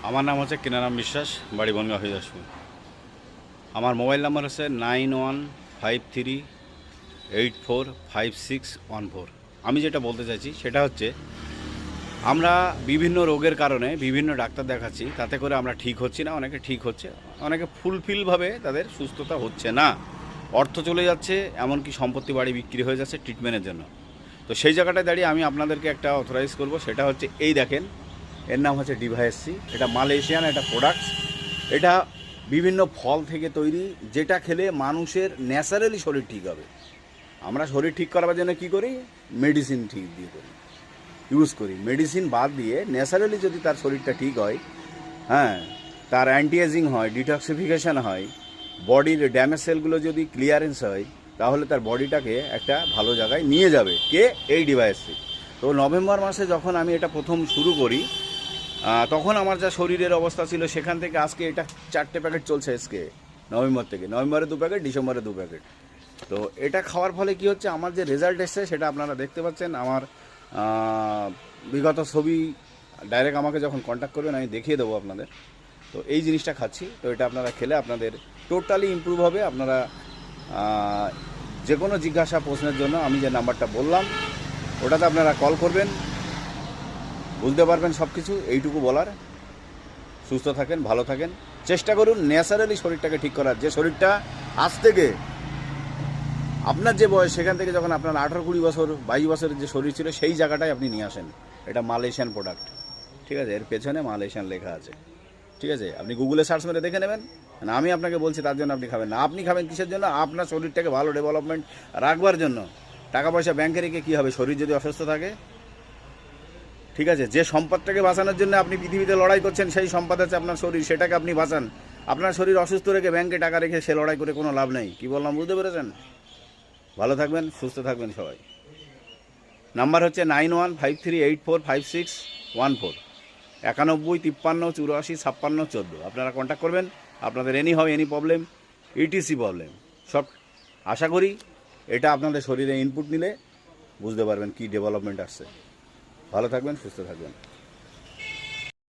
আমার নাম হচ্ছে কিনারাম বিশ্বাস, বাড়ি বনগাঁ হরিদাসপুর। আমার মোবাইল নাম্বার হচ্ছে 9153845614। আমি যেটা বলতে চাইছি সেটা হচ্ছে, আমরা বিভিন্ন রোগের কারণে বিভিন্ন ডাক্তার দেখাচ্ছি, তাতে করে আমরা ঠিক হচ্ছি না। অনেকে ঠিক হচ্ছে, অনেকে ফুলফিলভাবে তাদের সুস্থতা হচ্ছে না, অর্থ চলে যাচ্ছে, এমনকি সম্পত্তি বাড়ি বিক্রি হয়ে যাচ্ছে ট্রিটমেন্টের জন্য। তো সেই জায়গাটায় দাঁড়িয়ে আমি আপনাদেরকে একটা অথরাইজ করব, সেটা হচ্ছে এই দেখেন, এর নাম হচ্ছে ডিভাইএসসি। এটা মালয়েশিয়ান একটা প্রোডাক্টস। এটা বিভিন্ন ফল থেকে তৈরি, যেটা খেলে মানুষের ন্যাচারালি শরীর ঠিক হবে। আমরা শরীর ঠিক করার জন্য কী করি? মেডিসিন ঠিক দিয়ে করি, ইউজ করি। মেডিসিন বাদ দিয়ে ন্যাচারালি যদি তার শরীরটা ঠিক হয়, হ্যাঁ, তার অ্যান্টি এজিং হয়, ডিটক্সিফিকেশান হয়, বডির ড্যামেজ সেলগুলো যদি ক্লিয়ারেন্স হয়, তাহলে তার বডিটাকে একটা ভালো জায়গায় নিয়ে যাবে কে? এই ডিভাইসটি। তো নভেম্বর মাসে যখন আমি এটা প্রথম শুরু করি, তখন আমার যা শরীরের অবস্থা ছিল, সেখান থেকে আজকে এটা 4টে প্যাকেট চলছে আজকে। নভেম্বর থেকে, নভেম্বরে 2 প্যাকেট, ডিসেম্বরে 2 প্যাকেট। তো এটা খাওয়ার ফলে কি হচ্ছে, আমার যে রেজাল্ট এসছে সেটা আপনারা দেখতে পাচ্ছেন। আমার বিগত ছবি ডাইরেক্ট আমাকে যখন কন্ট্যাক্ট করবেন আমি দেখিয়ে দেবো আপনাদের। তো এই জিনিসটা খাচ্ছি, তো এটা আপনারা খেলে আপনাদের টোটালি ইমপ্রুভ হবে। আপনারা যে কোনো জিজ্ঞাসা প্রশ্নের জন্য আমি যে নাম্বারটা বললাম ওটাতে আপনারা কল করবেন, বুঝতে পারবেন সব কিছু। এইটুকু বলার, সুস্থ থাকেন, ভালো থাকেন, চেষ্টা করুন ন্যাচারালি শরীরটাকে ঠিক করার। যে শরীরটা আজ থেকে আপনার যে বয়স, সেখান থেকে যখন আপনার 18-20 বছর 22 বছরের যে শরীর ছিল, সেই জায়গাটায় আপনি নিয়ে আসেন। এটা মালয়েশিয়ান প্রোডাক্ট, ঠিক আছে? এর পেছনে মালয়েশিয়ান লেখা আছে, ঠিক আছে? আপনি গুগলে সার্চ মেরে দেখে নেবেন। না আমি আপনাকে বলছি তার জন্য আপনি খাবেন না। আপনি খাবেন কিসের জন্য? আপনার শরীরটাকে ভালো ডেভেলপমেন্ট রাখবার জন্য। টাকা পয়সা ব্যাংকে রেখে কী হবে? শরীর যদি অসুস্থ থাকে, ঠিক আছে? যে সম্পদটাকে বাঁচানোর জন্য আপনি পৃথিবীতে লড়াই করছেন, সেই সম্পদ হচ্ছে আপনার শরীর, সেটাকে আপনি বাঁচান। আপনার শরীর অসুস্থ রেখে ব্যাংকে টাকা রেখে সে লড়াই করে কোনো লাভ নেই। কী বললাম বুঝতে পেরেছেন? ভালো থাকবেন, সুস্থ থাকবেন সবাই। নাম্বার হচ্ছে 9153845614, 9153845614। আপনারা কন্ট্যাক্ট করবেন, আপনাদের এনি হয় এনি প্রবলেম, ইটিসি প্রবলেম সব। আশা করি এটা আপনাদের শরীরে ইনপুট নিলে বুঝতে পারবেন কি ডেভেলপমেন্ট আসছে। ভালো থাকবেন, সুস্থ থাকবেন।